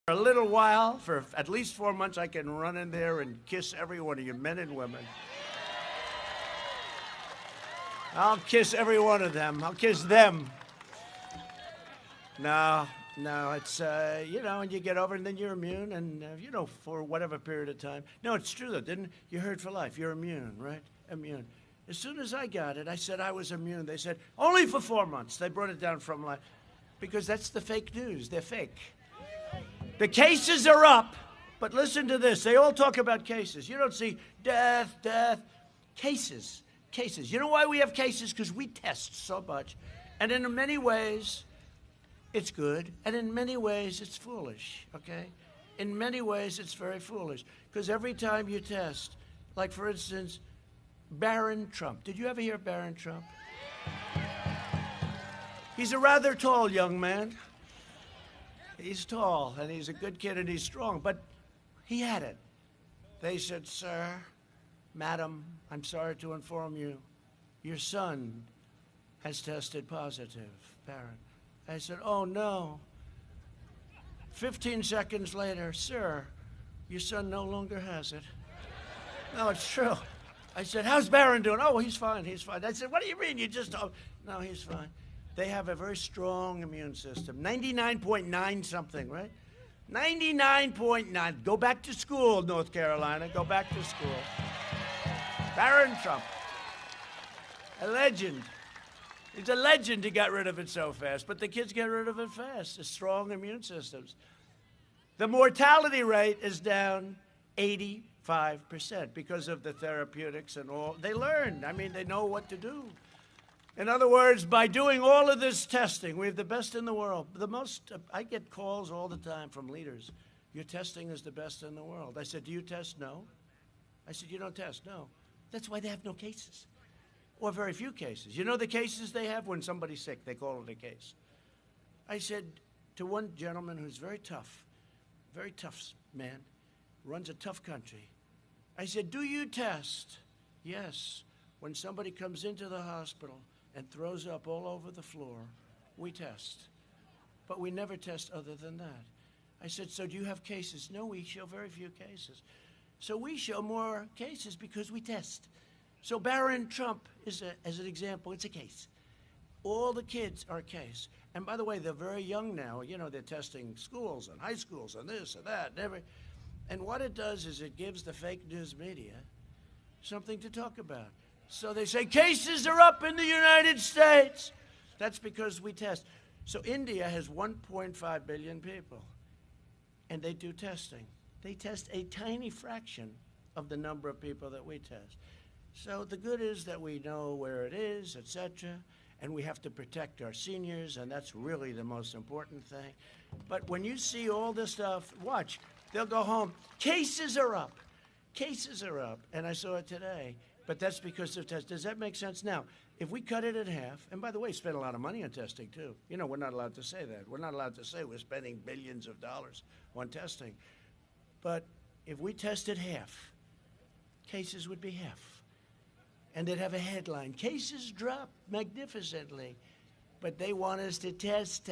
For a little while, for at least 4 months, I can run in there and kiss every one of you, men and women. I'll kiss every one of them. I'll kiss them. No, it's, and you get over it, and then you're immune, and, for whatever period of time. No, it's true, though, you heard for life. You're immune, right? Immune. As soon as I got it, I said I was immune. They said, only for 4 months. They brought it down from life. Because that's the fake news. They're fake. The cases are up, but listen to this. They all talk about cases. You don't see death. Cases. You know why we have cases? Because we test so much. And in many ways, it's good. And in many ways, it's foolish, okay? In many ways, it's very foolish. Because every time you test, like, for instance, Barron Trump. Did you ever hear of Barron Trump? He's a rather tall young man. He's tall, and he's a good kid, and he's strong, but he had it. They said, sir, madam, I'm sorry to inform you, your son has tested positive, Barron. I said, oh, no. 15 seconds later, sir, your son no longer has it. No, it's true. I said, how's Barron doing? Oh, he's fine. I said, what do you mean? You just, no, he's fine. They have a very strong immune system. 99.9 something, right? 99.9. Go back to school, North Carolina. Go back to school. Barron Trump. A legend. He's a legend he got rid of it so fast. But the kids get rid of it fast. The strong immune systems. The mortality rate is down 85% because of the therapeutics and all. They learn. I mean, they know what to do. In other words, by doing all of this testing, we have the best in the world. I get calls all the time from leaders. Your testing is the best in the world. I said, do you test? No. I said, you don't test? No. That's why they have no cases, or very few cases. You know the cases they have? When somebody's sick, they call it a case. I said to one gentleman who's very tough man, runs a tough country. I said, do you test? Yes. When somebody comes into the hospital and throws up all over the floor, we test. But we never test other than that. I said, so do you have cases? No, we show very few cases. So we show more cases because we test. So Barron Trump is, as an example, it's a case. All the kids are a case. And by the way, they're very young now. They're testing schools and high schools and this and that. And what it does is it gives the fake news media something to talk about. So they say cases are up in the United States. That's because we test. So India has 1.5 billion people, and they do testing. They test a tiny fraction of the number of people that we test. So the good is that we know where it is, et cetera, and we have to protect our seniors, and that's really the most important thing. But when you see all this stuff, watch, they'll go home. Cases are up. Cases are up, and I saw it today. But that's because of tests. Does that make sense? Now, if we cut it in half, and by the way, spend a lot of money on testing, too. We're not allowed to say that. We're not allowed to say we're spending billions of dollars on testing. But if we tested half, cases would be half. And they'd have a headline. Cases drop magnificently. But they want us to test.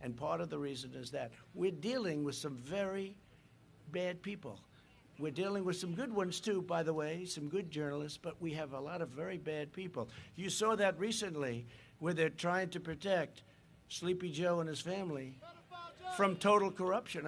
And part of the reason is that we're dealing with some very bad people. We're dealing with some good ones, too, by the way, some good journalists, but we have a lot of very bad people. You saw that recently where they're trying to protect Sleepy Joe and his family from total corruption.